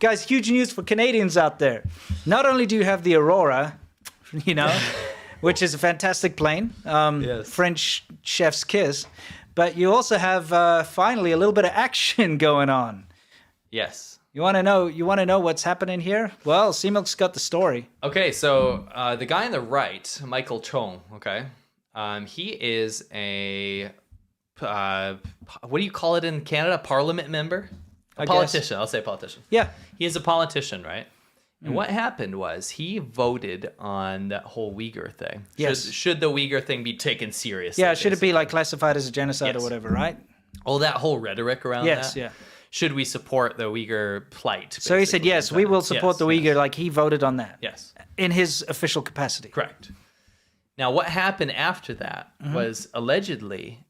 Guys, huge news for Canadians out there. Not only do you have the Aurora, which is a fantastic plane, French chef's kiss, but you also have finally a little bit of action going on. Yes. You want to know what's happening here? Well, C-Milk's got the story. Okay, so the guy on the right, Michael Chong, okay, he is a, what do you call it in Canada? Parliament member? A politician. I'll say politician. Yeah. He is a politician, right? And what happened was he voted on that whole Uyghur thing. Yes. Should the Uyghur thing be taken seriously? Yeah, should it be like classified as a genocide or whatever, right? Oh, that whole rhetoric around that? Yes, yeah. Should we support the Uyghur plight? So he said, yes, we will support the Uyghur. Like he voted on that. Yes. In his official capacity. Correct. Now, what happened after that was allegedly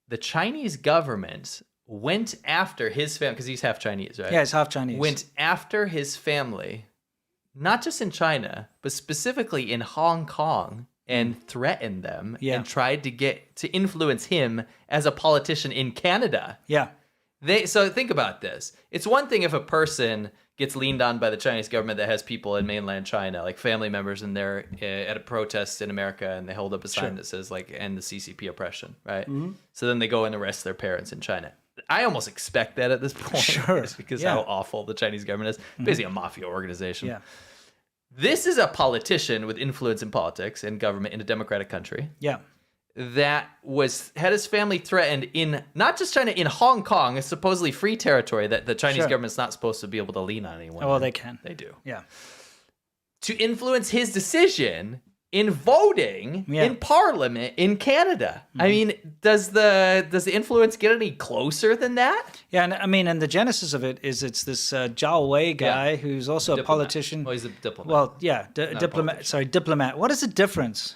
the Chinese government went after his family, because he's half Chinese, right? Yeah, he's half Chinese. Went after his family, not just in China, but specifically in Hong Kong, and threatened them and tried to influence him as a politician in Canada. Yeah. So think about this. It's one thing if a person gets leaned on by the Chinese government that has people in mainland China, like family members, and they're at a protest in America and they hold up a sign that says like end the CCP oppression, right? So then they go and arrest their parents in China. I almost expect that at this point. Sure. Just because how awful the Chinese government is. Basically a mafia organization. Yeah. This is a politician with influence in politics and government in a democratic country. Yeah. That had his family threatened in not just China, in Hong Kong, a supposedly free territory that the Chinese government's not supposed to be able to lean on anyone. Oh, well, they can. They do. Yeah. To influence his decision in voting in Parliament in Canada. I mean, does the influence get any closer than that? Yeah, and I mean, and the genesis of it is it's this Zhao Wei guy who's also a politician. Oh, he's a diplomat. Well, yeah, diplomat. Sorry, diplomat. What is the difference?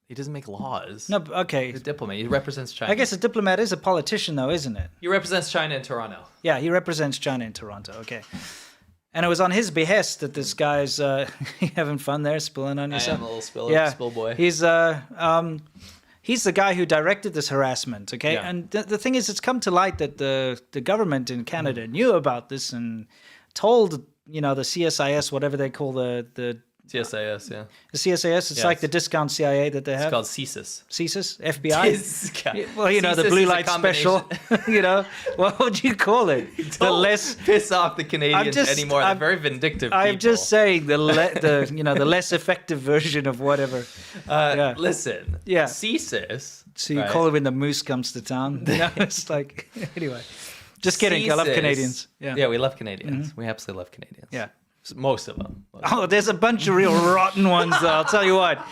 He doesn't make laws. No, okay. He's a diplomat. He represents China. I guess a diplomat is a politician, though, isn't it? He represents China in Toronto. Yeah, he represents China in Toronto. Okay. And it was on his behest that this guy's you having fun there, spilling on yourself. I am a little spill boy. He's the guy who directed this harassment. Okay, Yeah. and the thing is, it's come to light that the government in Canada knew about this and told the CSIS, whatever they call the CSIS, yeah. The CSIS, it's like the discount CIA that they have. It's called CSIS. CSIS? FBI? Well, CSIS the blue light special. What would you call it? The less piss off the Canadians anymore. They're very vindictive people. I'm just saying the less effective version of whatever. Listen. Yeah. CSIS. So you call it when the moose comes to town. It's like, anyway. Just kidding. CSIS, I love Canadians. Yeah, we love Canadians. We absolutely love Canadians. Yeah. Most of them. Oh, there's a bunch of real rotten ones, though. I'll tell you what.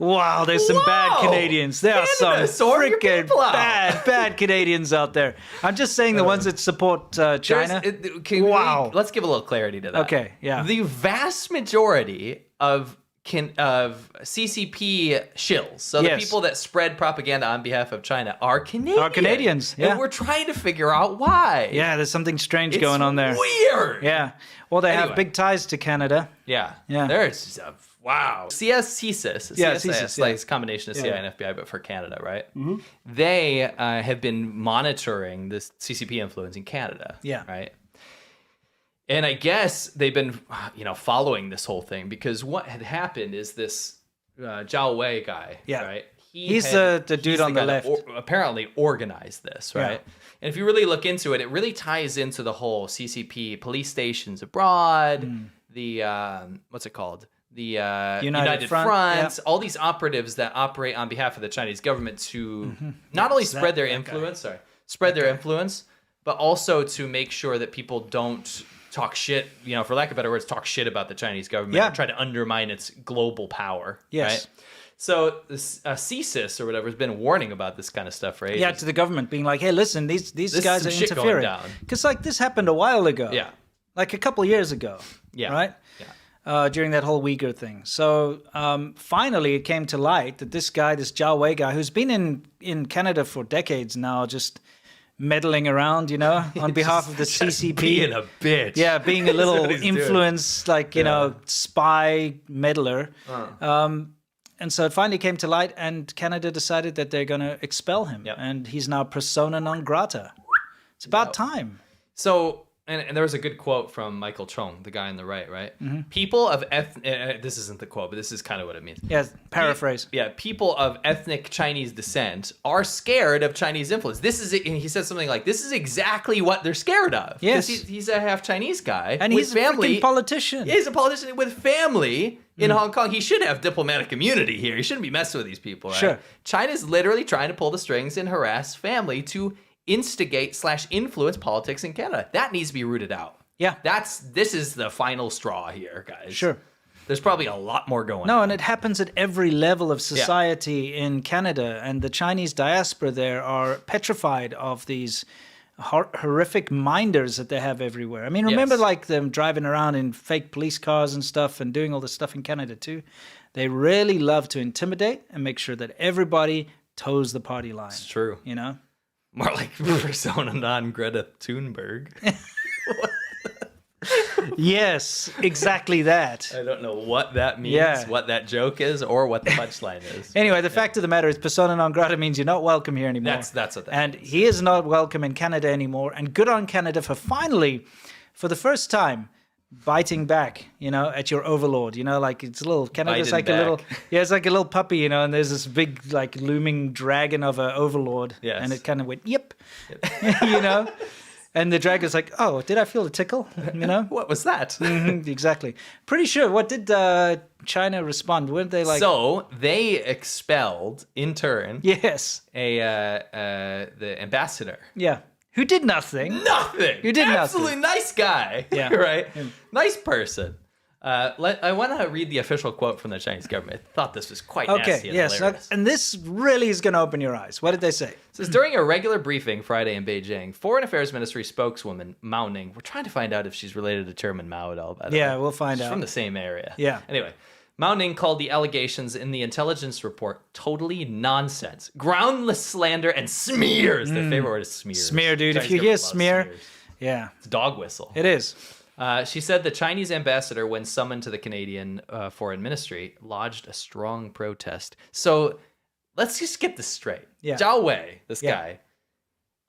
Wow, there's some bad Canadians. There are some freaking bad Canadians out there. I'm just saying the ones that support China. Let's give a little clarity to that. Okay, yeah. The vast majority of CCP shills, so the people that spread propaganda on behalf of China, are Canadians. Yeah. And we're trying to figure out why. Yeah, there's something strange going on there. Weird. Yeah. Well, they have big ties to Canada. Yeah. Yeah. There's CSIS, like it's a combination of CIA and FBI, but for Canada, right? They have been monitoring this CCP influence in Canada. Yeah. Right. And I guess they've been, following this whole thing, because what had happened is this Zhao Wei guy, right? He's the dude on the left. Apparently organized this, right? Yeah. And if you really look into it, it really ties into the whole CCP police stations abroad, the, what's it called? The United Front, all these operatives that operate on behalf of the Chinese government to not only spread their influence, but also to make sure that people don't talk shit, for lack of better words, talk shit about the Chinese government and try to undermine its global power. Yes. Right? So this CSIS or whatever has been warning about this kind of stuff, right? Yeah, to the government, being like, hey, listen, these guys are interfering. Because this happened a while ago. Yeah. Like a couple of years ago. Yeah. Right? Yeah. During that whole Uyghur thing. So finally it came to light that this Zhao Wei guy, who's been in Canada for decades now, just meddling around, on behalf of the CCP. Being a bitch. Yeah, being a little influence, spy meddler. And so it finally came to light, and Canada decided that they're going to expel him. Yep. And he's now persona non grata. It's about time. So, And there was a good quote from Michael Chong, the guy on the right? People of this isn't the quote, but this is kind of what it means. Yes, paraphrase. People of ethnic Chinese descent are scared of Chinese influence. He says something like, this is exactly what they're scared of. Yes. He's a half Chinese guy. And he's family. A freaking politician. Yeah, he's a politician with family in Hong Kong. He should have diplomatic immunity here. He shouldn't be messing with these people, right? Sure. China's literally trying to pull the strings and harass family to instigate/influence politics in Canada. That needs to be rooted out. Yeah. This is the final straw here, guys. Sure. There's probably a lot more going on. No, and it happens at every level of society in Canada, and the Chinese diaspora there are petrified of these horrific minders that they have everywhere. I mean, remember like them driving around in fake police cars and stuff and doing all this stuff in Canada too? They really love to intimidate and make sure that everybody toes the party line. It's true. You know? More like persona non Greta Thunberg. Yes, exactly that. I don't know what that means, what that joke is, or what the punchline is. Anyway, the fact of the matter is persona non grata means you're not welcome here anymore. That's what that And means. he is not welcome in Canada anymore. And good on Canada for finally, for the first time, biting back, at your overlord. Like it's a little, Canada's like a little, it's like a little puppy, and there's this big, like looming dragon of an overlord. Yes. And it kind of went, yep. And the dragon's like, oh, did I feel a tickle? What was that? Exactly. Pretty sure. What did China respond? Weren't they like? So they expelled in turn. Yes. The ambassador. Yeah. Who did nothing. Nothing. Who did nothing. Absolutely nice guy. Yeah. Right. Yeah. Nice person. I want to read the official quote from the Chinese government. I thought this was quite nasty and hilarious. And this really is going to open your eyes. What did they say? It says, during a regular briefing Friday in Beijing, Foreign Affairs Ministry spokeswoman Mao Ning, we're trying to find out if she's related to Chairman Mao at all. By the way. We'll find out. She's from the same area. Yeah. Anyway, Mao Ning called the allegations in the intelligence report totally nonsense, groundless slander, and smears. Their favorite word is smears. Smear, dude. Chinese if you hear smears. smear, it's a dog whistle. It is. She said the Chinese ambassador, when summoned to the Canadian Foreign Ministry, lodged a strong protest. So let's just get this straight. Yeah. Zhao Wei, this guy,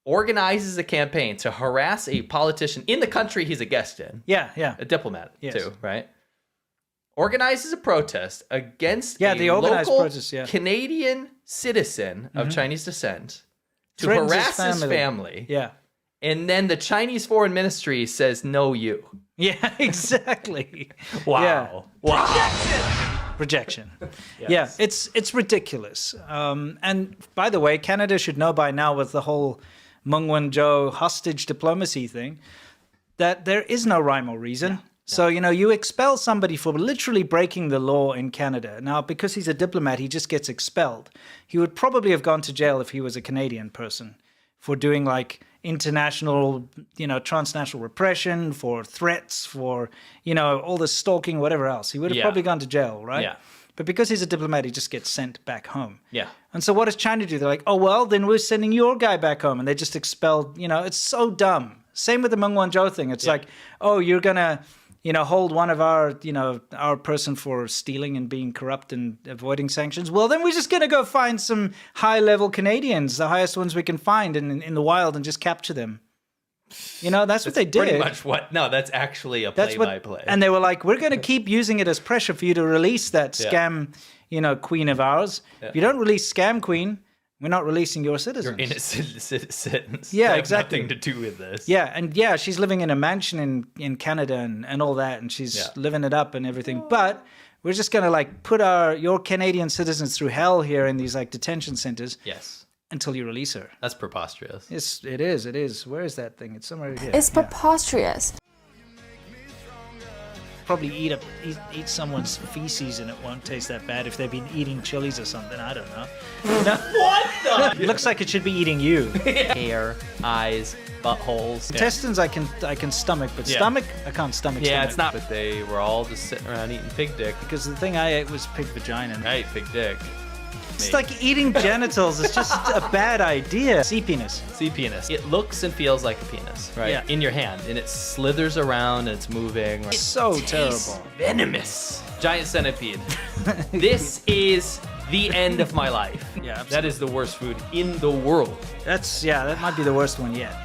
organizes a campaign to harass a politician in the country he's a guest in. Yeah. A diplomat, too, right? Organizes a protest against the organized local protest, Canadian citizen of Chinese descent to Threatens harass his family. Yeah. And then the Chinese Foreign Ministry says, no, you. Yeah, exactly. Wow. Yeah. Wow. Projection. Yes. Yeah, it's ridiculous. And by the way, Canada should know by now with the whole Meng Wanzhou hostage diplomacy thing that there is no rhyme or reason. So, you expel somebody for literally breaking the law in Canada. Now, because he's a diplomat, he just gets expelled. He would probably have gone to jail if he was a Canadian person for doing like international, transnational repression, for threats, for, all this stalking, whatever else. He would have probably gone to jail, right? Yeah. But because he's a diplomat, he just gets sent back home. Yeah. And so what does China do? They're like, oh, well, then we're sending your guy back home. And they just expelled, it's so dumb. Same with the Meng Wanzhou thing. It's like, oh, you're going to, hold one of our, our person for stealing and being corrupt and avoiding sanctions. Well, then we're just going to go find some high-level Canadians, the highest ones we can find in the wild, and just capture them. That's what they did. Pretty much that's actually a play-by-play. And they were like, we're going to keep using it as pressure for you to release that scam, queen of ours. Yeah. If you don't release scam queen, we're not releasing your citizens. You're innocent citizens. Yeah, have exactly. Nothing to do with this. Yeah, and she's living in a mansion in Canada and all that, and she's living it up and everything. But we're just going to put your Canadian citizens through hell here in these detention centers. Yes. Until you release her. That's preposterous. It is. Where is that thing? It's somewhere here. It's preposterous. Probably eat someone's feces and it won't taste that bad if they've been eating chilies or something. I don't know. What the? It looks like it should be eating you. Hair, eyes, buttholes. Intestines I can stomach, but stomach I can't stomach. Yeah, it's not. But they were all just sitting around eating pig dick. Because the thing I ate was pig vagina. I ate pig dick. It's like eating genitals. It's just a bad idea. Sea penis. Sea penis. It looks and feels like a penis, right? Yeah. In your hand, and it slithers around and it's moving. It's so terrible. Venomous. Giant centipede. This is the end of my life. Yeah, absolutely. That is the worst food in the world. That might be the worst one yet.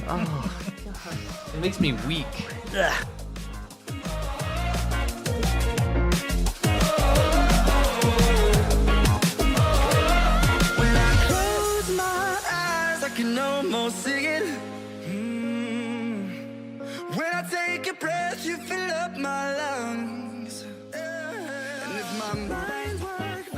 Oh, God. It makes me weak. Ugh. When I close my eyes, I can almost see it. When I take a breath, you fill up my lungs. And if my mind worked